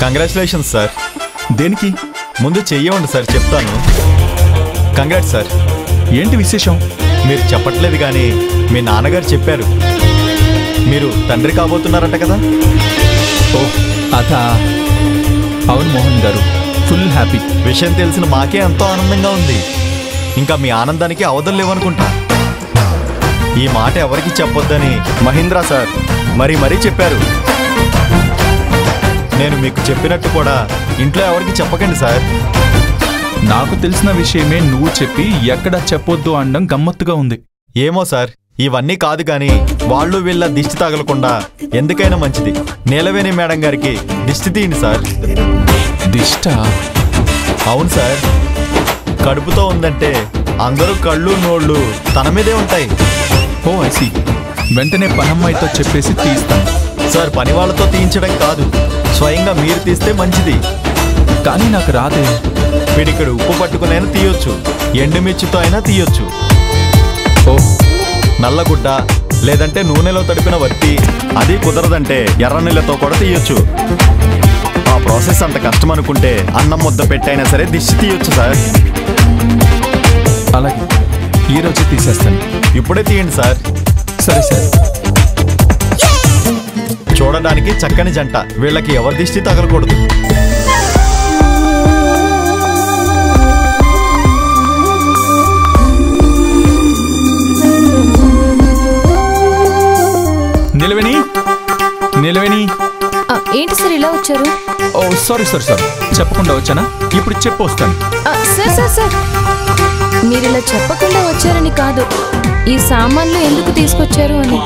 Congratulations sir. దేనికి? ముందు చెయ్యండి సార్, చెప్తాను. Congrats sir. ఏంటి విశేషం? మీరు చెప్పట్లేదు కానీ మీ నాన్నగారు చెప్పారు, మీరు తండ్రి కాబోతున్నారట కదా. ఓ అదా, అవును మోహన్ గారు, ఫుల్ హ్యాపీ. విషయం తెలిసిన మాకే ఎంతో ఆనందంగా ఉంది. ఇంకా మీ ఆనందానికి అవధులు లేవనుకుంటా. ఈ మాట ఎవరికి చెప్పొద్దని మహేంద్ర సార్ మరీ చెప్పారు. నేను మీకు చెప్పినట్టు కూడా ఇంట్లో ఎవరికి చెప్పకండి సార్. నాకు తెలిసిన విషయమే నువ్వు చెప్పి ఎక్కడ చెప్పొద్దు అనడం గమ్మత్తుగా ఉంది. ఏమో సార్, ఇవన్నీ కాదు కానీ వాళ్ళు వీళ్ళ దిష్టి తగలకుండా ఎందుకైనా మంచిది నీలవేణి మేడం గారికి దిష్టి తీయండి సార్. దిష్ట? అవును సార్, కడుపుతో ఉందంటే అందరూ కళ్ళు నోళ్ళు తన మీదే ఉంటాయి. ఓ ఐసి, వెంటనే పనమ్మాయితో చెప్పేసి తీస్తాను సార్. పని వాళ్ళతో తీయించడం కాదు, స్వయంగా మీరు తీస్తే మంచిది. కానీ నాకు రాదే. పిడికడు ఉప్పు పట్టుకునైనా తీయొచ్చు, ఎండుమిర్చితో అయినా తీయొచ్చు. ఓ, నల్లగుడ్డ లేదంటే నూనెలో తడిపిన వత్తి, అది కుదరదంటే ఎర్ర నీళ్ళతో కూడా తీయొచ్చు. ఆ ప్రాసెస్ అంత కష్టం అనుకుంటే అన్నం ముద్ద పెట్టైనా సరే దిష్టి తీయొచ్చు సార్. అలాగే, ఈరోజే తీసేస్తాను. ఇప్పుడే తీయండి సార్. సరే సరే. చూడడానికి చక్కని జంట, వీళ్ళకి ఎవరి దిష్టి తగలకూడదు. నిలవేణి, నిలవేణి. ఏంటి సార్ ఇలా వచ్చారు? ఓ సారీ సారీ సారీ, చెప్పకుండా వచ్చానా? ఇప్పుడు చెప్పు వస్తాను. సార్ సార్ సార్, మీరు ఇలా చెప్పకుండా వచ్చారని కాదు, ఈ సామాన్లు ఎందుకు తీసుకొచ్చారు అని.